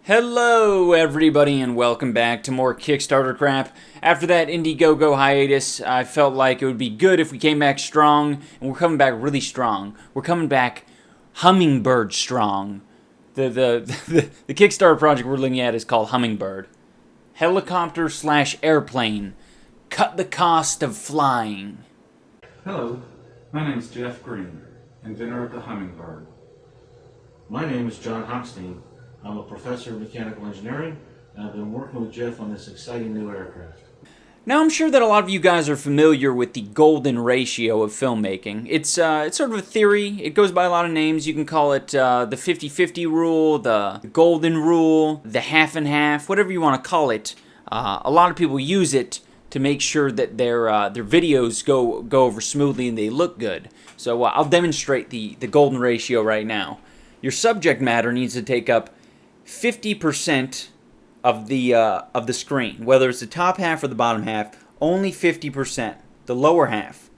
Hello everybody and welcome back to more Kickstarter crap. After that Indiegogo hiatus, I felt like it would be good if we came back strong, and we're coming back really strong. We're coming back Hummingbird strong. The Kickstarter project we're looking at is called Hummingbird. Helicopter/airplane. Cut the cost of flying. Hello, my name is Jeff Green, inventor of the Hummingbird. My name is John Hochstein. I'm a professor of mechanical engineering, and I've been working with Jeff on this exciting new aircraft. Now, I'm sure that a lot of you guys are familiar with the golden ratio of filmmaking. It's sort of a theory. It goes by a lot of names. You can call it the 50-50 rule, the golden rule, the half and half, whatever you want to call it. A lot of people use it to make sure that their videos go over smoothly and they look good. So I'll demonstrate the golden ratio right now. Your subject matter needs to take up 50% of the screen, whether it's the top half or the bottom half. Only 50%, the lower half.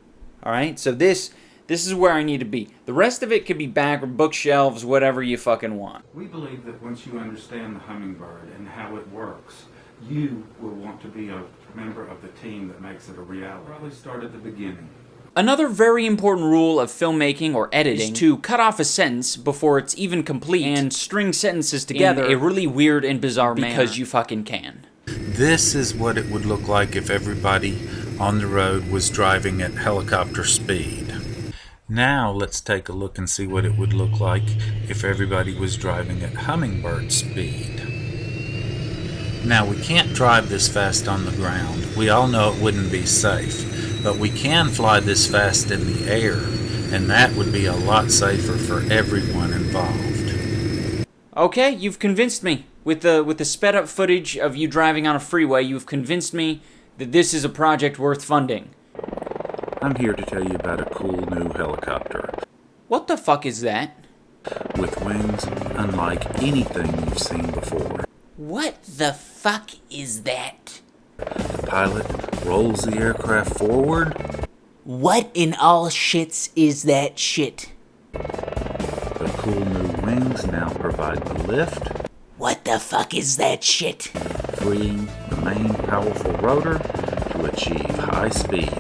All right, so this is where I need to be. The rest of it could be back or bookshelves, whatever you fucking want. We believe that once you understand the Hummingbird and how it works, you will want to be a member of the team that makes it a reality. Probably start at the beginning. Another very important rule of filmmaking or editing is to cut off a sentence before it's even complete and string sentences together in a really weird and bizarre manner because you fucking can. This is what it would look like if everybody on the road was driving at helicopter speed. Now let's take a look and see what it would look like if everybody was driving at hummingbird speed. Now we can't drive this fast on the ground. We all know it wouldn't be safe. But we can fly this fast in the air, and that would be a lot safer for everyone involved. Okay, you've convinced me. With the sped up footage of you driving on a freeway, you've convinced me that this is a project worth funding. I'm here to tell you about a cool new helicopter. What the fuck is that? With wings unlike anything you've seen before. What the fuck is that? The pilot rolls the aircraft forward. What in all shits is that shit? The cool new wings now provide the lift. What the fuck is that shit? Freeing the main powerful rotor to achieve high speed.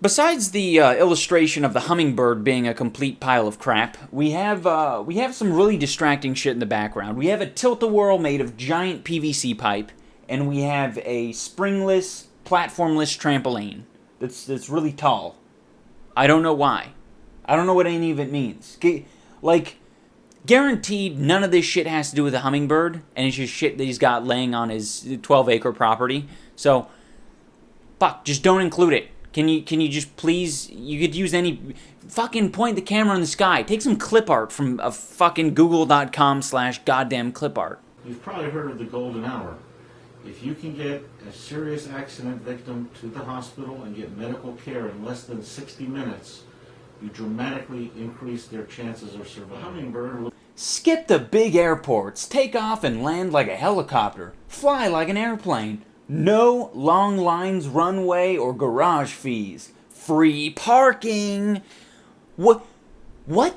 Besides the illustration of the Hummingbird being a complete pile of crap, we have some really distracting shit in the background. We have a tilt-a-whirl made of giant PVC pipe, and we have a springless, platformless trampoline that's really tall. I don't know why. I don't know what any of it means. Like, guaranteed none of this shit has to do with the Hummingbird, and it's just shit that he's got laying on his 12-acre property. So, fuck, just don't include it. Can you just please, you could use any, fucking point the camera in the sky. Take some clip art from a fucking google.com/goddamn clip art. You've probably heard of the golden hour. If you can get a serious accident victim to the hospital and get medical care in less than 60 minutes, you dramatically increase their chances of survival. Hummingbird will Skip the big airports. Take off and land like a helicopter. Fly like an airplane. No long lines, runway, or garage fees. Free parking. What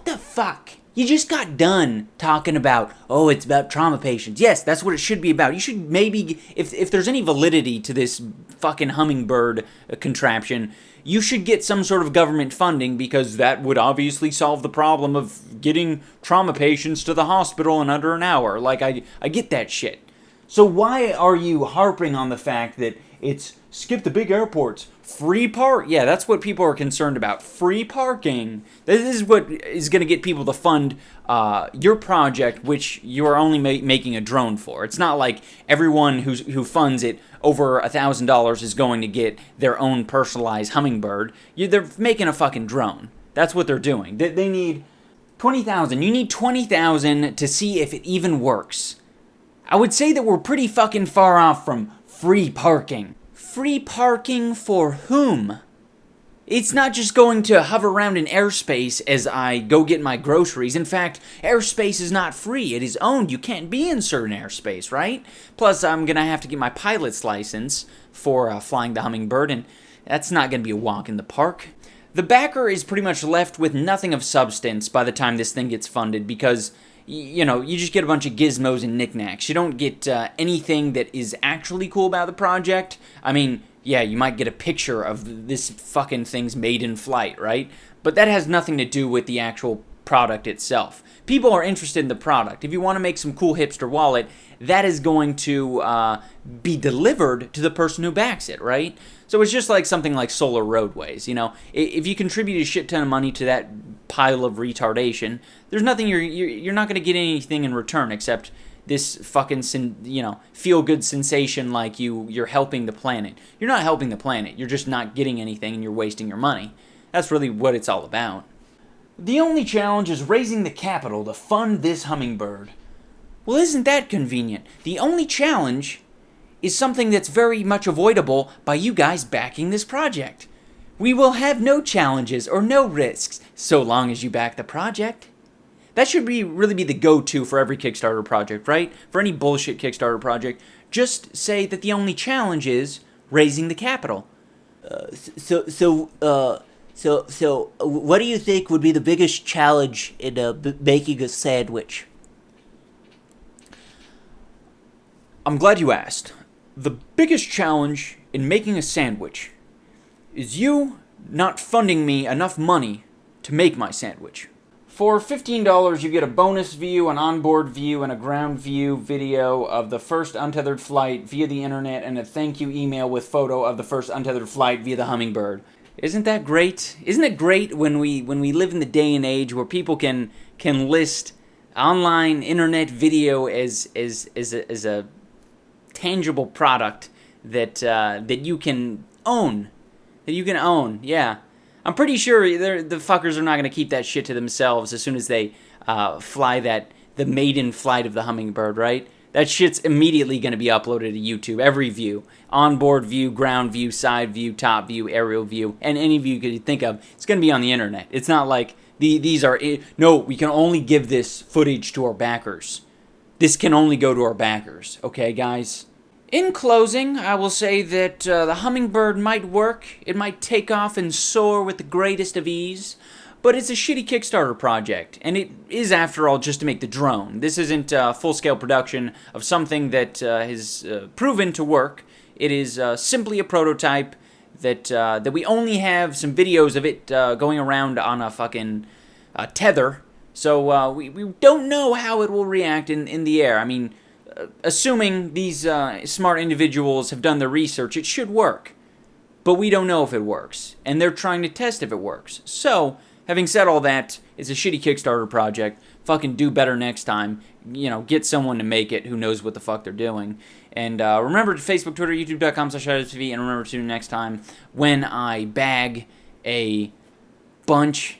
the fuck? You just got done talking about, oh, it's about trauma patients. Yes, that's what it should be about. You should maybe, if there's any validity to this fucking Hummingbird contraption, you should get some sort of government funding, because that would obviously solve the problem of getting trauma patients to the hospital in under an hour. Like, I get that shit. So why are you harping on the fact that it's skip the big airports, free park? Yeah, that's what people are concerned about. Free parking. This is what is going to get people to fund your project, which you are only making a drone for. It's not like everyone who funds it over $1,000 is going to get their own personalized Hummingbird. They're making a fucking drone. That's what they're doing. They need 20,000. You need 20,000 to see if it even works. I would say that we're pretty fucking far off from free parking. Free parking for whom? It's not just going to hover around in airspace as I go get my groceries. In fact, airspace is not free. It is owned. You can't be in certain airspace, right? Plus, I'm going to have to get my pilot's license for flying the Hummingbird, and that's not going to be a walk in the park. The backer is pretty much left with nothing of substance by the time this thing gets funded, because you know, you just get a bunch of gizmos and knickknacks. You don't get anything that is actually cool about the project. I mean, yeah, you might get a picture of this fucking thing's made in flight, right? But that has nothing to do with the actual product itself. People are interested in the product. If you want to make some cool hipster wallet, that is going to be delivered to the person who backs it, right? So it's just like something like solar roadways, you know? If you contribute a shit ton of money to that pile of retardation, there's nothing you're not going to get anything in return except this fucking feel-good sensation like you're helping the planet. You're not helping the planet. You're just not getting anything and you're wasting your money. That's really what it's all about. The only challenge is raising the capital to fund this Hummingbird. Well, isn't that convenient? The only challenge is something that's very much avoidable by you guys backing this project. We will have no challenges or no risks so long as you back the project. That should really be the go-to for every Kickstarter project, right? For any bullshit Kickstarter project, just say that the only challenge is raising the capital. So, what do you think would be the biggest challenge in making a sandwich? I'm glad you asked. The biggest challenge in making a sandwich is you not funding me enough money to make my sandwich. For $15, you get a bonus view, an onboard view, and a ground view video of the first untethered flight via the internet, and a thank you email with photo of the first untethered flight via the Hummingbird. Isn't that great? Isn't it great when we live in the day and age where people can list online internet video as a tangible product that you can own? Yeah. I'm pretty sure the fuckers are not going to keep that shit to themselves as soon as they fly the maiden flight of the Hummingbird, right? That shit's immediately going to be uploaded to YouTube. Every view. Onboard view, ground view, side view, top view, aerial view, and any view you could think of. It's going to be on the internet. It's not like these are... No, we can only give this footage to our backers. This can only go to our backers. Okay, guys? In closing, I will say that the Hummingbird might work. It might take off and soar with the greatest of ease. But it's a shitty Kickstarter project, and it is, after all, just to make the drone. This isn't full-scale production of something that has proven to work. It is simply a prototype that we only have some videos of it going around on a fucking tether. So we don't know how it will react in the air. I mean, assuming these smart individuals have done their research, it should work. But we don't know if it works, and they're trying to test if it works. So... having said all that, it's a shitty Kickstarter project. Fucking do better next time. You know, get someone to make it who knows what the fuck they're doing. And remember to Facebook, Twitter, YouTube.com/iDubbbzTV. And remember to tune in next time when I bag a bunch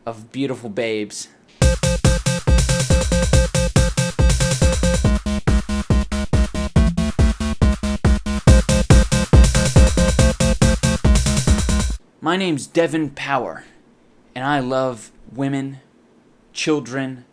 of beautiful babes. My name's Devin Power. And I love women, children,